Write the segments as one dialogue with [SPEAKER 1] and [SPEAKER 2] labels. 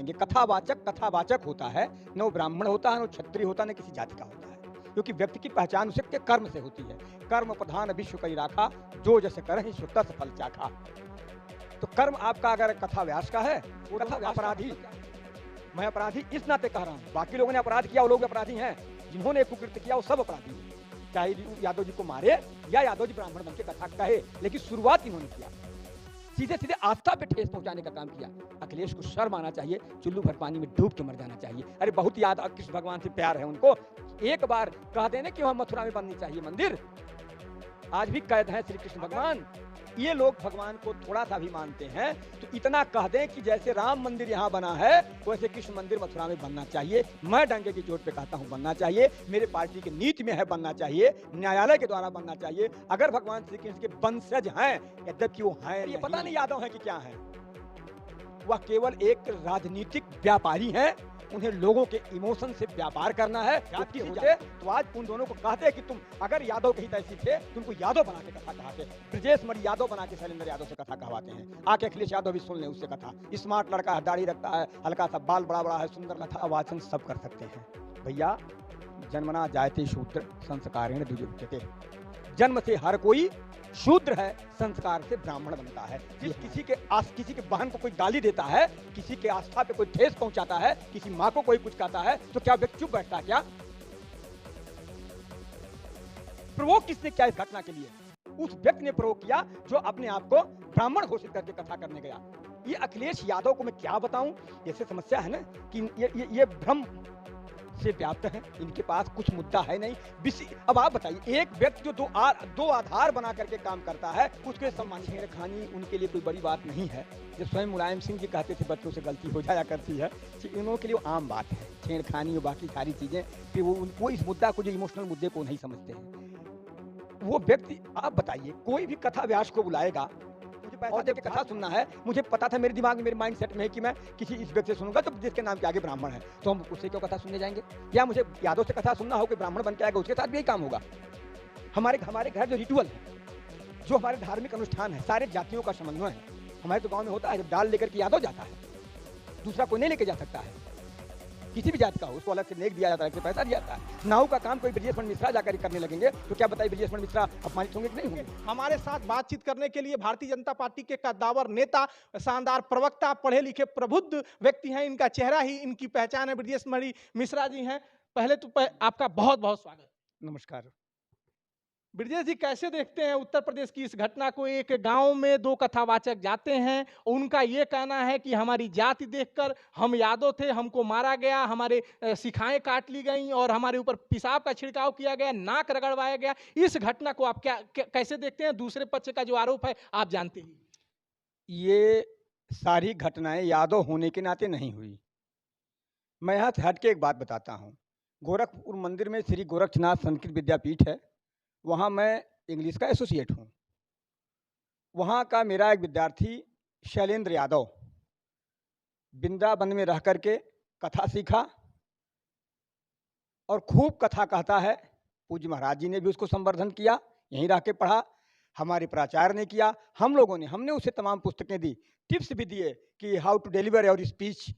[SPEAKER 1] लेंगे। कथावाचक होता है, न वो ब्राह्मण होता है, न वो क्षत्रिय होता है, न किसी जाति का होता है। क्योंकि व्यक्ति की पहचान उसके कर्म से होती है। कर्म प्रधान विश्व करी राखा, जो जस करहिं सो तस फल चाखा। तो कर्म आपका अगर कथा व्यास का है, वो कथा अपराधी, मैं अपराधी इस नाते कह रहा हूँ। बाकी लोगों ने अपराध किया, वो लोग अपराधी हैं। जिन्होंने कुकृत्य किया वो सब अपराधी हैं। चाहे यादव जी को मारे या यादव जी ब्राह्मण बन के कथा कहे, लेकिन शुरुआत इन्होंने किया। सीधे सीधे आस्था पे ठेस पहुंचाने का काम किया। अखिलेश को शर्म आना चाहिए, चुल्लू भर पानी में डूब के मर जाना चाहिए। अरे बहुत याद कृष्ण भगवान से प्यार है उनको, एक बार कह देने कि वहां मथुरा में बननी चाहिए मंदिर। आज भी कैद है श्री कृष्ण भगवान। ये लोग भगवान को थोड़ा सा भी मानते हैं तो इतना कह दें कि जैसे राम मंदिर यहाँ बना है वैसे कृष्ण मंदिर मथुरा में बनना चाहिए। मैं डंके की चोट पे कहता हूँ बनना चाहिए। मेरे पार्टी की नीति में है बनना चाहिए, न्यायालय के द्वारा बनना चाहिए। अगर भगवान श्री कृष्ण के वंशज हैं, यद्यपि वो हैं, ये पता नहीं यादव है कि क्या है, वह केवल एक राजनीतिक व्यापारी हैं। उन्हें लोगों के इमोशन से व्यापार करना है। होते तो आज उन दोनों को कहते कि तुम अगर यादव कहीं तैसी थे तुमको यादव बना के कथा कहते। ब्रजेश मणि यादव बना के शैलेंद्र यादव से कथा कहवाते हैं। आके अखिलेश यादव भी सुन ले उससे कथा। स्मार्ट लड़का है, दाढ़ी रखता है, हल्का सा बाल बड़ा बड़ा है, सुंदर कथा वाचन सब कर सकते हैं। भैया जन्मना जायते शूद्र संस्कारेण द्विजुच्यते। जन्म से हर कोई शूद्र है, संस्कार से ब्राह्मण बनता है। किसी के बहन को कोई गाली देता है, किसी के आस्था पे कोई ठेस पहुंचाता है, किसी माँ को कोई कुछ कहता है तो क्या व्यक्ति चुप बैठता है? क्या प्रवोक किसने किया इस घटना के लिए? उस व्यक्ति ने प्रवोक किया जो अपने आप को ब्राह्मण घोषित करके कथा करने गया। ये अखिलेश यादव को मैं क्या बताऊं, ऐसे समस्या है ना कि ये भ्रम से व्याप्त है। इनके पास कुछ मुद्दा है नहीं। अब आप बताइए, एक व्यक्ति जो दो आधार बना करके काम करता है उसके सम्मान छेड़खानी उनके लिए कोई बड़ी बात नहीं है। जब स्वयं मुलायम सिंह जी कहते थे बच्चों से गलती हो जाया करती है, इन लोगों के लिए आम बात है छेड़खानी और बाकी सारी चीजें। फिर वो इस मुद्दा को, जो इमोशनल मुद्दे को नहीं समझते हैं। वो व्यक्ति, आप बताइए, कोई भी कथा व्यास को बुलाएगा, मुझे पैसा दे के कथा सुनना है, मुझे पता था, मेरे दिमाग में, मेरे माइंड सेट में है कि मैं किसी इस व्यक्ति से सुनूंगा तो जिसके नाम के आगे ब्राह्मण है, तो हम उससे क्यों कथा सुनने जाएंगे? या मुझे यादव से कथा सुनना हो कि ब्राह्मण बन के आएगा उसके साथ भी यही काम होगा। हमारे घर जो रिचुअल है, जो हमारे धार्मिक अनुष्ठान है, सारे जातियों का समन्वय है। हमारे तो गाँव में होता है, जब डाल लेकर के यादव जाता है, दूसरा कोई नहीं लेके जा सकता है, किसी भी जात का हो, उसको अलग से नेक दिया जाता है, अलग से पैसा दिया जाता है। नाऊ का काम कोई ब्रजेश मणि मिश्रा जाकर करने लगेंगे तो क्या बताइए ब्रजेश मणि मिश्रा अपमानित होंगे कि नहीं होंगे?
[SPEAKER 2] हमारे साथ बातचीत करने के लिए भारतीय जनता पार्टी के कद्दावर नेता, शानदार प्रवक्ता, पढ़े लिखे प्रबुद्ध व्यक्ति हैं। इनका चेहरा ही इनकी पहचान है। ब्रजेश मणि मिश्रा जी हैं। पहले तो आपका बहुत बहुत स्वागत।
[SPEAKER 1] नमस्कार।
[SPEAKER 2] ब्रजेश जी, कैसे देखते हैं उत्तर प्रदेश की इस घटना को? एक गांव में दो कथावाचक जाते हैं, उनका ये कहना है कि हमारी जाति देखकर हम यादव थे, हमको मारा गया, हमारे शिखाएं काट ली गई और हमारे ऊपर पेशाब का छिड़काव किया गया, नाक रगड़वाया गया। इस घटना को आप कैसे देखते हैं? दूसरे पक्ष का जो आरोप है आप जानते ही।
[SPEAKER 1] ये सारी घटनाएं यादव होने के नाते नहीं हुई। मैं यहाँ से हट के एक बात बताता हूँ। गोरखपुर मंदिर में श्री गोरक्षनाथ संस्कृत विद्यापीठ है, वहाँ मैं इंग्लिश का एसोसिएट हूँ। वहाँ का मेरा एक विद्यार्थी शैलेंद्र यादव वृंदावन में रह करके कथा सीखा और खूब कथा कहता है। पूज्य महाराज जी ने भी उसको संवर्धन किया, यहीं रह के पढ़ा। हमारे प्राचार्य ने किया, हमने उसे तमाम पुस्तकें दी, टिप्स भी दिए कि how to deliver your speech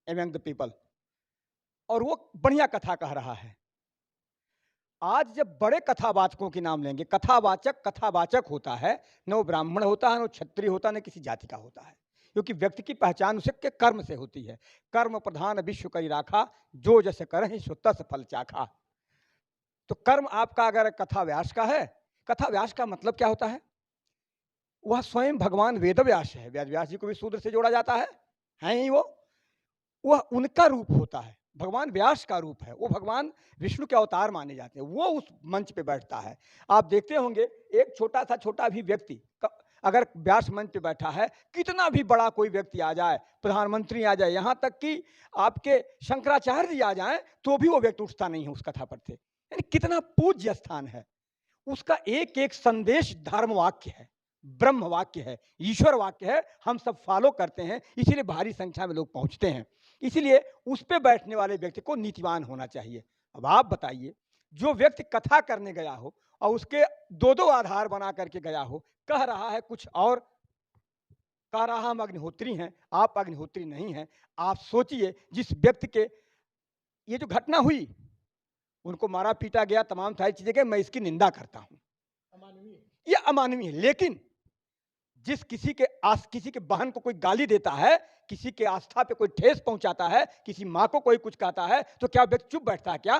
[SPEAKER 1] among the people, और वो बढ़िया कथा कह रहा है। आज जब बड़े कथावाचकों के नाम लेंगे, कथावाचक होता है, न वो ब्राह्मण होता है, न वो क्षत्रिय होता है, न किसी जाति का होता है। क्योंकि व्यक्ति की पहचान उसके कर्म से होती है। कर्म प्रधान विश्व करी राखा, जो जस करहिं सो तस फल चाखा। तो कर्म आपका अगर कथा व्यास का है, कथा व्यास का मतलब क्या होता है? वह स्वयं भगवान वेद व्यास है। वेद व्यास जी को भी शूद्र से जोड़ा जाता है ही वह उनका रूप होता है, भगवान व्यास का रूप है। वो भगवान विष्णु के अवतार माने जाते हैं। वो उस मंच पे बैठता है। आप देखते होंगे, एक छोटा भी व्यक्ति अगर व्यास मंच पे बैठा है, कितना भी बड़ा कोई व्यक्ति आ जाए, प्रधानमंत्री आ जाए, यहाँ तक कि आपके शंकराचार्य जी आ जाएं, तो भी वो व्यक्ति उठता नहीं है उस कथा पर से। यानी कितना पूज्य स्थान है उसका। एक एक संदेश धर्म वाक्य है, ब्रह्म वाक्य है, ईश्वर वाक्य है। हम सब फॉलो करते हैं, इसीलिए भारी संख्या में लोग पहुंचते हैं। इसीलिए उस पे बैठने वाले व्यक्ति को नीतिवान होना चाहिए। अब आप बताइए, जो व्यक्ति कथा करने गया हो और उसके दो आधार बना करके गया हो, कह रहा है कुछ और, कह रहा हम अग्निहोत्री हैं, आप अग्निहोत्री नहीं हैं। आप सोचिए जिस व्यक्ति के ये जो घटना हुई, उनको मारा पीटा गया, तमाम सारी चीजें गई, मैं इसकी निंदा करता हूं, ये अमानवीय है। लेकिन जिस किसी के बहन को कोई गाली देता है, किसी के आस्था पे कोई ठेस पहुंचाता है, किसी मां को कोई कुछ कहता है, तो क्या व्यक्ति चुप बैठता है क्या?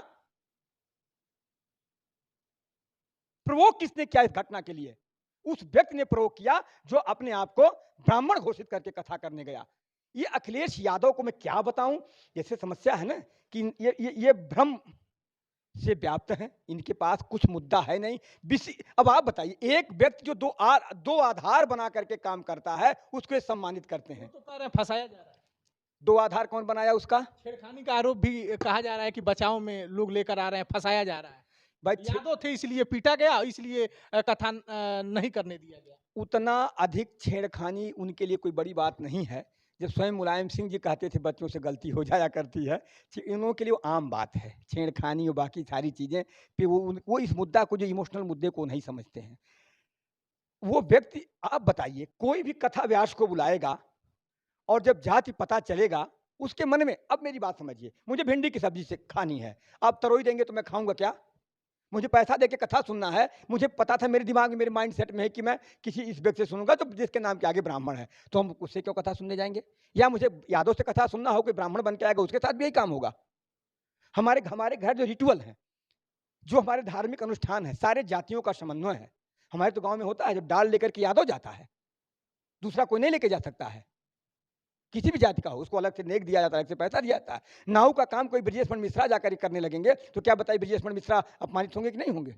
[SPEAKER 1] प्रोवोक किसने किया इस घटना के लिए? उस व्यक्ति ने प्रोवोक किया जो अपने आप को ब्राह्मण घोषित करके कथा करने गया। ये अखिलेश यादव को मैं क्या बताऊं? जैसे समस्या है ना कि ये भ्रम से व्याप्त हैं, इनके पास कुछ मुद्दा है नहीं। अब आप बताइए, एक व्यक्ति जो दो आधार बना करके काम करता है, उसको ये सम्मानित करते हैं।
[SPEAKER 2] तो कह रहे हैं फंसाया जा रहा है।
[SPEAKER 1] दो आधार कौन बनाया उसका?
[SPEAKER 2] छेड़खानी का आरोप भी कहा जा रहा है कि बचाव में लोग लेकर आ रहे हैं, फंसाया जा रहा है।
[SPEAKER 1] भाई
[SPEAKER 2] यादव थे इसलिए पीटा गया, इसलिए कथा नहीं करने दिया गया।
[SPEAKER 1] उतना अधिक छेड़खानी उनके लिए कोई बड़ी बात नहीं है। जब स्वयं मुलायम सिंह जी कहते थे बच्चों से गलती हो जाया करती है, इनों के लिए वो आम बात है। छेड़खानी और बाकी सारी चीजें पे वो इस मुद्दा को, जो इमोशनल मुद्दे को नहीं समझते हैं। वो व्यक्ति, आप बताइए, कोई भी कथा व्यास को बुलाएगा और जब जाति पता चलेगा उसके मन में, अब मेरी बात समझिए, मुझे भिंडी की सब्जी से खानी है, आप तरोई देंगे तो मैं खाऊंगा क्या? मुझे पैसा देके कथा सुनना है, मुझे पता था, मेरे दिमाग में, मेरे माइंड सेट में है कि मैं किसी इस व्यक्ति से सुनूंगा तो जिसके नाम के आगे ब्राह्मण है, तो हम उससे क्यों कथा सुनने जाएंगे? या मुझे यादव से कथा सुनना हो, कोई ब्राह्मण बन के आएगा, उसके साथ भी यही काम होगा। हमारे घर जो रिचुअल है, जो हमारे धार्मिक अनुष्ठान है, सारे जातियों का समन्वय है। हमारे तो गांव में होता है, जब डाल लेकर के यादव जाता है, दूसरा कोई नहीं लेके जा सकता है, किसी भी जाति का हो, उसको अलग से नेक दिया जाता है, अलग से पैसा दिया जाता है। नाऊ का काम कोई ब्रजेश पंडित मिश्रा जाकर करने लगेंगे तो क्या बताइए ब्रजेश पंडित मिश्रा अपमानित होंगे कि नहीं होंगे?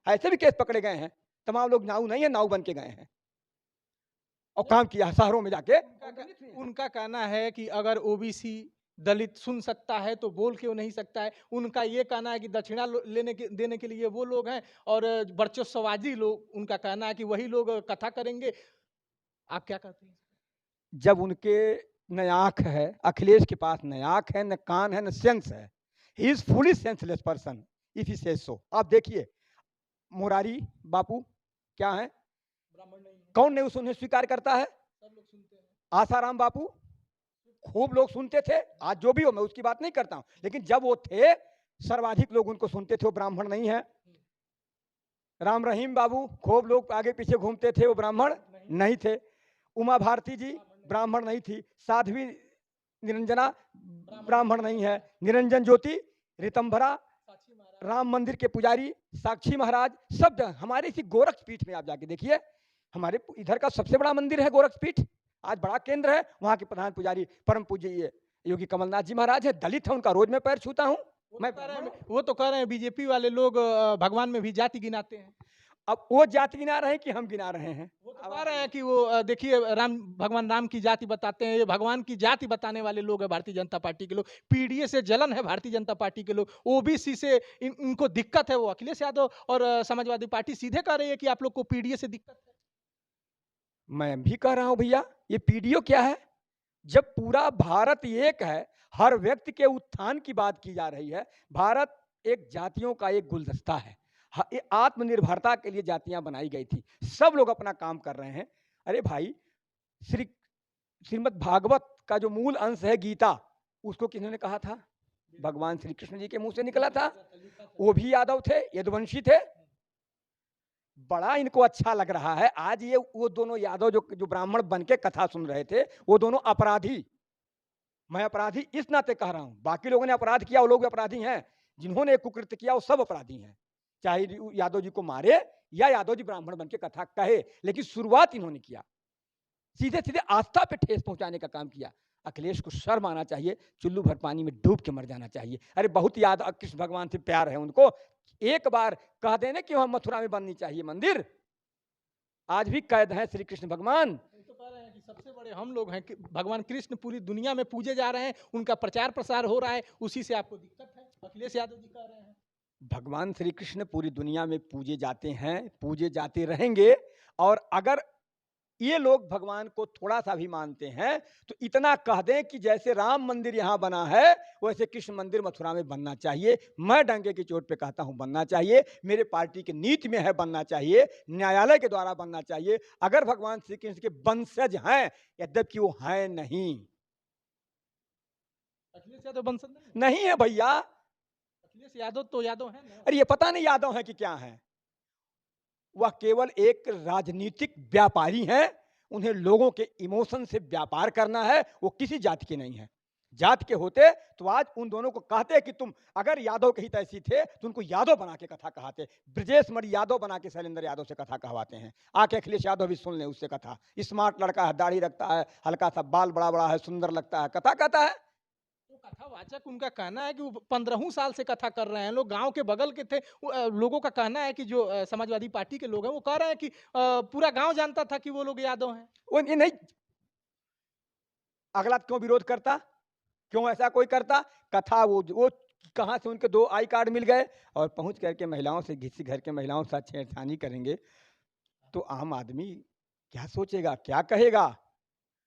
[SPEAKER 1] ऐसे भी केस पकड़े गए हैं, तमाम लोग नाऊ नहीं है, नाऊ बन के गए हैं और काम किया शहरों में जाके।
[SPEAKER 2] उनका कहना है कि अगर ओबीसी दलित सुन सकता है तो बोल क्यों नहीं सकता है। उनका ये कहना है कि दक्षिणा देने के लिए वो लोग हैं और वर्चस्ववादी लोग, उनका कहना है कि वही लोग कथा करेंगे। आप क्या कहते हैं?
[SPEAKER 1] जब उनके न आंख है, अखिलेश के पास न आंख है, न कान है, न सेंस है, he is fully senseless person if he says so. आप देखिए मुरारी बापू क्या है, कौन नहीं उन्हें स्वीकार करता है?
[SPEAKER 2] सब लोग सुनते हैं।
[SPEAKER 1] आसाराम बापू खूब लोग सुनते थे, आज जो भी हो मैं उसकी बात नहीं करता हूं, लेकिन जब वो थे सर्वाधिक लोग उनको सुनते थे, वो ब्राह्मण नहीं है। राम रहीम बाबू खूब लोग आगे पीछे घूमते थे, वो ब्राह्मण नहीं थे। उमा भारती जी ब्राह्मण नहीं थी। साध्वी निरंजना ब्राह्मण नहीं है। निरंजन ज्योति, ऋतंभरा, राम मंदिर के पुजारी, साक्षी महाराज, सब हमारे इसी गोरक्ष पीठ में आप जाके देखिए, हमारे इधर का सबसे बड़ा मंदिर है गोरक्ष पीठ, आज बड़ा केंद्र है। वहां के प्रधान पुजारी परम पूज्य योगी कमलनाथ जी महाराज है, दलित है, उनका रोज मैं पैर छूता हूं।
[SPEAKER 2] वो तो कह रहे हैं बीजेपी वाले लोग भगवान में भी जाति गिनाते हैं।
[SPEAKER 1] अब वो जाति गिना रहे हैं कि हम गिना रहे हैं?
[SPEAKER 2] वो तो कह रहे हैं कि वो देखिए भगवान राम की जाति बताते हैं, ये भगवान की जाति बताने वाले लोग हैं भारतीय जनता पार्टी के लोग। पीडीए से जलन है भारतीय जनता पार्टी के लोग, ओबीसी से इनको दिक्कत है। वो अखिलेश यादव और समाजवादी पार्टी सीधे कह रही है कि आप लोग को पीडीए से दिक्कत है।
[SPEAKER 1] मैं भी कह रहा हूं भैया, ये पीडीओ क्या है? जब पूरा भारत एक है, हर व्यक्ति के उत्थान की बात की जा रही है। भारत एक जातियों का एक गुलदस्ता है, आत्मनिर्भरता के लिए जातियां बनाई गई थी, सब लोग अपना काम कर रहे हैं। अरे भाई, श्रीमद् भागवत का जो मूल अंश है गीता, उसको किन्होंने कहा था? भगवान श्री कृष्ण जी के मुंह से निकला था। वो भी यादव थे, यदुवंशी थे। बड़ा इनको अच्छा लग रहा है आज ये वो दोनों यादव जो ब्राह्मण बन के कथा सुन रहे थे, वो दोनों अपराधी, मैं अपराधी इस नाते कह रहा हूं, बाकी लोगों ने अपराध किया, वो लोग भी अपराधी हैं। जिन्होंने कुकृत्य किया वो सब अपराधी हैं, चाहे यादव जी को मारे या यादव जी ब्राह्मण बन के कथा कहे, लेकिन शुरुआत इन्होंने किया, सीधे सीधे आस्था पे ठेस पहुंचाने का काम किया। अखिलेश को शर्म आना चाहिए, चुल्लू भर पानी में डूब के मर जाना चाहिए। अरे बहुत याद कृष्ण भगवान से प्यार है उनको, एक बार कह देने कि वहां मथुरा में बननी चाहिए मंदिर, आज भी कैद है श्री कृष्ण भगवान।
[SPEAKER 2] तो कह रहे हैं कि सबसे बड़े हम लोग हैं, कि भगवान कृष्ण पूरी दुनिया में पूजे जा रहे हैं, उनका प्रचार प्रसार हो रहा है, उसी से आपको दिक्कत है, अखिलेश यादव जी कह रहे हैं।
[SPEAKER 1] भगवान श्री कृष्ण पूरी दुनिया में पूजे जाते हैं, पूजे जाते रहेंगे। और अगर ये लोग भगवान को थोड़ा सा भी मानते हैं तो इतना कह दें कि जैसे राम मंदिर यहाँ बना है वैसे कृष्ण मंदिर मथुरा में बनना चाहिए। मैं डंके की चोट पे कहता हूँ बनना चाहिए, मेरे पार्टी की नीति में है बनना चाहिए, न्यायालय के द्वारा बनना चाहिए। अगर भगवान श्री कृष्ण के वंशज हैं, यद्यपि वो हैं नहीं,
[SPEAKER 2] अखिलेश यादव वंशज नहीं है?
[SPEAKER 1] नहीं है भैया।
[SPEAKER 2] अखिलेश यादव तो यादव है ना।
[SPEAKER 1] अरे ये पता नहीं यादव है कि क्या है, वह केवल एक राजनीतिक व्यापारी हैं। उन्हें लोगों के इमोशन से व्यापार करना है, वो किसी जाति के नहीं है। जात के होते तो आज उन दोनों को कहते कि तुम अगर यादव के हित ऐसी थे तो उनको यादव बना के कथा कहते। ब्रजेश मणि यादव बना के शैलेंद्र यादव से कथा कहवाते हैं। आके अखिलेश यादव भी सुन ले उससे कथा। स्मार्ट लड़का है, दाढ़ी रखता है, हल्का सा बाल बड़ा बड़ा है, सुंदर लगता है, कथा कहता है।
[SPEAKER 2] तो कथावाचक उनका कहना है कि वो 15 साल से कथा कर रहे हैं। लोग गांव के बगल के थे। लोगों का कहना है कि जो समाजवादी पार्टी के लोग हैं वो कह रहे हैं कि पूरा गांव जानता था कि वो लोग यादव हैं।
[SPEAKER 1] वो ये नहीं, अगला क्यों विरोध करता, क्यों ऐसा कोई करता? कथा वो कहाँ से उनके 2 आई कार्ड मिल गए और पहुंच करके महिलाओं से, किसी घर के महिलाओं के साथ छेड़छानी करेंगे तो आम आदमी क्या सोचेगा, क्या कहेगा?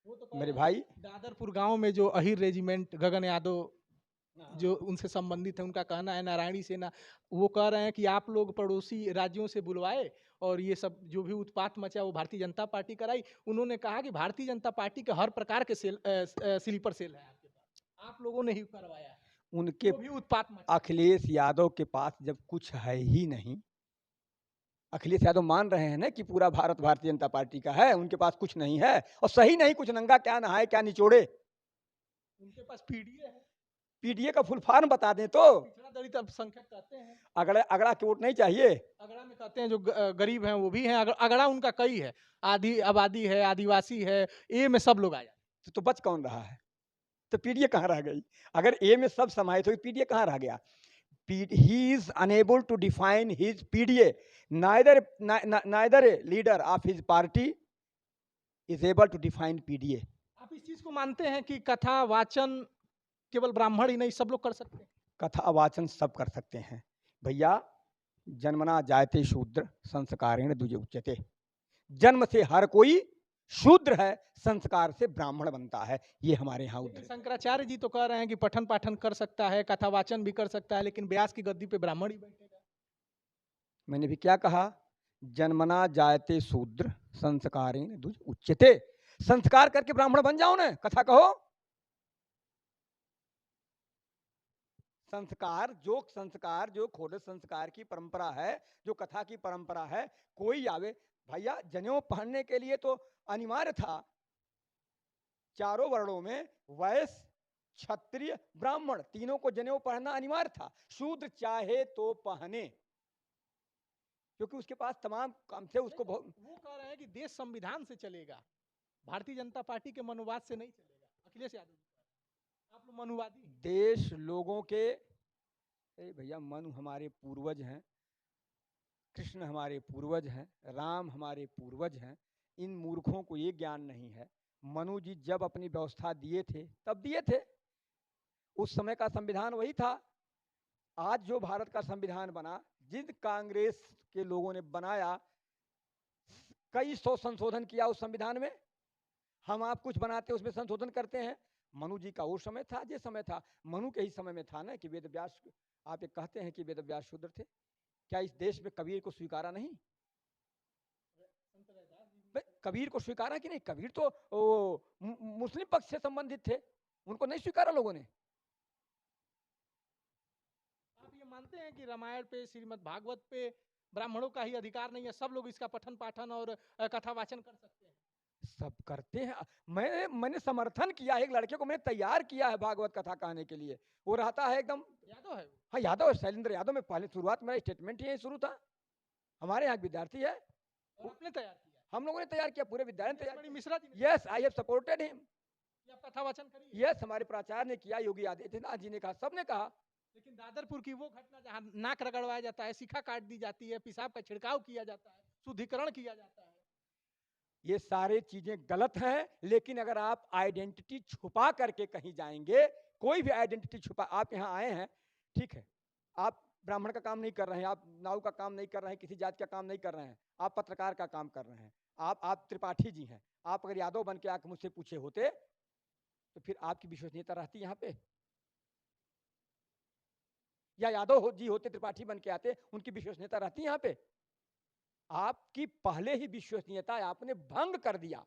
[SPEAKER 2] वो तो कह
[SPEAKER 1] मेरे
[SPEAKER 2] रहे हैं
[SPEAKER 1] भाई,
[SPEAKER 2] दादरपुर गांव में जो अहिर रेजिमेंट गगन यादव जो उनसे संबंधित है, उनका कहना है नारायणी सेना, वो कह रहे हैं कि आप लोग पड़ोसी राज्यों से बुलवाए और ये सब जो भी उत्पात मचा वो भारतीय जनता पार्टी कराई। उन्होंने कहा कि भारतीय जनता पार्टी के हर प्रकार के स्लीपर सेल है आपके पास, आप लोगों ने ही करवाया है
[SPEAKER 1] उनके
[SPEAKER 2] जो भी उत्पात मचा।
[SPEAKER 1] अखिलेश यादव के पास जब कुछ है ही नहीं, अखिलेश यादव मान रहे हैं ना कि पूरा भारत भारतीय जनता पार्टी का है, उनके पास कुछ नहीं है और सही नहीं कुछ, नंगा क्या नहाए क्या निचोड़े।
[SPEAKER 2] उनके पास पीडीए है,
[SPEAKER 1] पीडीए का फुल फॉर्म बता दें तो
[SPEAKER 2] पिछड़ा दलित अल्पसंख्यक कहते हैं।
[SPEAKER 1] अगड़ा अगड़ा के वोट नहीं चाहिए।
[SPEAKER 2] अगड़ा में कहते हैं जो गरीब हैं वो भी हैं। अगड़ा उनका कई है, आधी आबादी है, आदिवासी है, ए में सब लोग आ जाते
[SPEAKER 1] तो बच कौन रहा है? तो पीडीए कहाँ रह गई? अगर ए में सब समाहित हो, पीडीए कहाँ रह गया? he is unable to define his PDA. Neither a leader of his party is able to define PDA.
[SPEAKER 2] हैं। आप इस चीज को मानते हैं कि कथा वाचन केवल ब्राह्मण ही नहीं सब लोग कर सकते हैं?
[SPEAKER 1] कथा वाचन सब कर सकते हैं भैया। जन्मना जायते शूद्र संस्कारेण द्विज उच्यते। जन्म से हर कोई शूद्र है, संस्कार से ब्राह्मण बनता है, ये हमारे यहाँ
[SPEAKER 2] लेकिन
[SPEAKER 1] उद्धृत।
[SPEAKER 2] शंकराचार्य जी तो कह रहे हैं कि पठन पाठन कर सकता है, कथा वाचन भी कर सकता है, लेकिन व्यास की गद्दी पे ब्राह्मण ही बैठेगा।
[SPEAKER 1] मैंने भी क्या कहा? जन्मना जायते शूद्र संस्कारेण द्विज उच्यते। संस्कार करके ब्राह्मण बन जाओ ना, कथा कहो। संस्कार जो खोड़ संस्कार की परंपरा है, जो कथा की परंपरा है, कोई आवे भैया। जनेऊ पहनने के लिए तो अनिवार्य था, चारों वर्णों में वैश्य क्षत्रिय ब्राह्मण तीनों को जनेऊ पहनना अनिवार्य था। शूद्र चाहे तो पहने, क्योंकि उसके पास तमाम काम थे। उसको
[SPEAKER 2] वो कह रहे हैं कि देश संविधान से चलेगा, भारतीय जनता पार्टी के मनुवाद से नहीं चलेगा। अखिलेश यादव जी, आप लोग मनुवादी हैं।
[SPEAKER 1] देश लोगों के, भैया मनु हमारे पूर्वज हैं, कृष्ण हमारे पूर्वज हैं, राम हमारे पूर्वज हैं। इन मूर्खों को ये ज्ञान नहीं है। मनु जी जब अपनी व्यवस्था दिए थे तब दिए थे, उस समय का संविधान वही था। आज जो भारत का संविधान बना, जिन कांग्रेस के लोगों ने बनाया, कई सौ संशोधन किया उस संविधान में। हम आप कुछ बनाते उसमें संशोधन करते हैं। मनु जी का वो समय था, ये समय था। मनु के ही समय में था ना कि वेद व्यास, आप ये कहते हैं कि वेद व्यास शूद्र थे, क्या इस देश में कबीर को स्वीकारा नहीं? कबीर को स्वीकारा कि नहीं? कबीर तो मुस्लिम पक्ष से संबंधित थे, उनको नहीं स्वीकारा लोगों ने।
[SPEAKER 2] आप ये मानते हैं कि रामायण पे, श्रीमद् भागवत पे ब्राह्मणों का ही अधिकार नहीं है, सब लोग इसका पठन पाठन और कथा वाचन कर सकते हैं?
[SPEAKER 1] सब करते हैं। मैंने समर्थन किया है, एक लड़के को मैंने तैयार किया है भागवत कथा कहने के लिए। वो रहता है एकदम,
[SPEAKER 2] यादव है वो?
[SPEAKER 1] हाँ यादव है, शैलेंद्र यादव में पहले शुरुआत, मेरा स्टेटमेंट ही शुरू था। हमारे यहाँ विद्यार्थी है,
[SPEAKER 2] और आपने तैयार किया?
[SPEAKER 1] हम लोगों ने तैयार किया, पूरे विद्यालय ने तैयार
[SPEAKER 2] मिश्रा जी ने?
[SPEAKER 1] Yes, I have supported him.
[SPEAKER 2] कि आप कथा वाचन करिए?
[SPEAKER 1] यस, हमारे प्राचार्य ने किया, योगी आदित्यनाथ जी ने कहा, सबने कहा।
[SPEAKER 2] लेकिन दादरपुर की वो घटना जहाँ नाक रगड़वाया जाता है, शिखा काट दी जाती है, पेशाब का छिड़काव किया जाता है, शुद्धिकरण किया जाता है,
[SPEAKER 1] ये सारे चीजें गलत हैं। लेकिन अगर आप आइडेंटिटी छुपा करके कहीं जाएंगे, कोई भी आइडेंटिटी छुपा, आप यहाँ आए हैं, ठीक है, आप ब्राह्मण का काम नहीं कर रहे हैं, आप नाऊ का काम नहीं कर रहे हैं, किसी जाति का काम नहीं कर रहे हैं, आप पत्रकार का काम कर रहे हैं, आप त्रिपाठी जी हैं, आप अगर यादव बन के आके मुझसे पूछे होते तो फिर आपकी विश्वसनीयता रहती यहाँ पे? या जी होते त्रिपाठी बन के आते, उनकी विश्वसनीयता रहती यहाँ पे? आपकी पहले ही विश्वसनीयता आपने भंग कर दिया।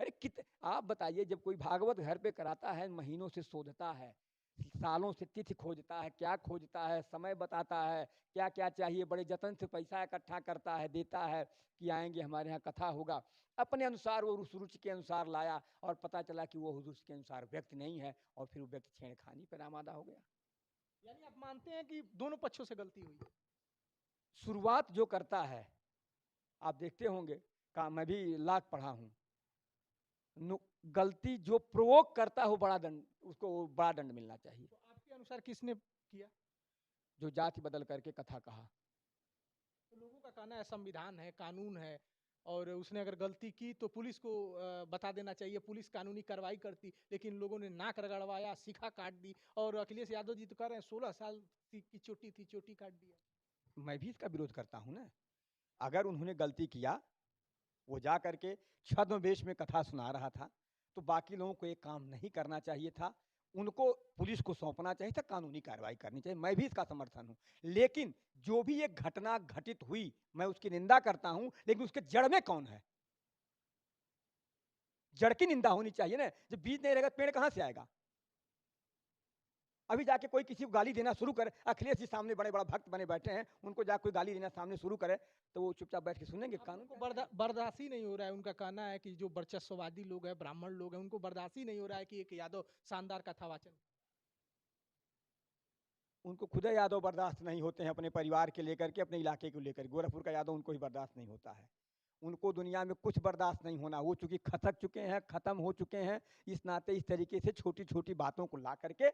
[SPEAKER 1] अरे आप बताइए, जब कोई भागवत घर पे कराता है, महीनों से शोधता है, सालों से तिथि खोजता है, क्या खोजता है, समय बताता है, क्या-क्या चाहिए, बड़े जतन से पैसा इकट्ठा करता है, देता है कि आएँगे हमारे यहाँ कथा होगा। अपने अनुसार वो उस रुचि के अनुसार लाया और पता चला कि वो उस रुचि के अनुसार व्यक्ति नहीं है और फिर वो व्यक्ति छेड़खानी पर आमादा हो गया।
[SPEAKER 2] यानी आप मानते हैं कि दोनों पक्षों से गलती हुई है?
[SPEAKER 1] शुरुआत जो करता है, आप देखते होंगे, मैं भी लाख पढ़ा हूँ। गलती जो प्रोवोक करता हो, बड़ा दंड, उसको बड़ा दंड मिलना चाहिए।
[SPEAKER 2] तो आपके अनुसार किसने किया?
[SPEAKER 1] जो जाति बदल करके कथा कहा।
[SPEAKER 2] तो लोगों का कहना है संविधान है, कानून है और उसने अगर गलती की तो पुलिस को बता देना चाहिए, पुलिस कानूनी कार्रवाई करती, लेकिन लोगों ने नाक रगड़वाया, शिखा काट दी और अखिलेश यादव जी तो कह रहे हैं 16 साल की चोटी थी, चोटी काट दिया।
[SPEAKER 1] मैं भी इसका विरोध करता हूँ ना। अगर उन्होंने गलती किया, वो जा करके छद्मवेश में कथा सुना रहा था, तो बाकी लोगों को ये काम नहीं करना चाहिए था। उनको पुलिस को सौंपना चाहिए था, कानूनी कार्रवाई करनी चाहिए। मैं भी इसका समर्थन हूँ। लेकिन जो भी एक घटना घटित हुई, मैं उसकी निंदा करता हूँ, लेकिन उसके जड़ में कौन है? जड़ की निंदा होनी चाहिए ना। जब बीज नहीं रहेगा, पेड़ कहाँ से आएगा? अभी जाके कोई किसी को गाली देना शुरू करे, अखिलेश जी सामने बड़े बड़ा भक्त बने बैठे हैं, उनको जाके कोई गाली देना सामने शुरू करे, तो वो चुपचाप बैठ के सुनेंगे?
[SPEAKER 2] आप
[SPEAKER 1] कानून
[SPEAKER 2] उनको बर्दाश्त ही नहीं हो रहा है, उनका कहना है कि जो वर्चस्ववादी लोग हैं, ब्राह्मण लोग हैं, उनको बर्दाश्त ही नहीं हो रहा है कि एक यादव शानदार कथावाचन।
[SPEAKER 1] उनको खुद यादव बर्दाश्त नहीं होते हैं, अपने परिवार के लेकर के, अपने इलाके को लेकर। गोरखपुर का यादव उनको ही बर्दाश्त नहीं होता है। उनको दुनिया में कुछ बर्दाश्त नहीं होना। वो चूंकि खसक चुके हैं, खत्म हो चुके हैं, इस नाते इस तरीके से छोटी छोटी बातों को ला करके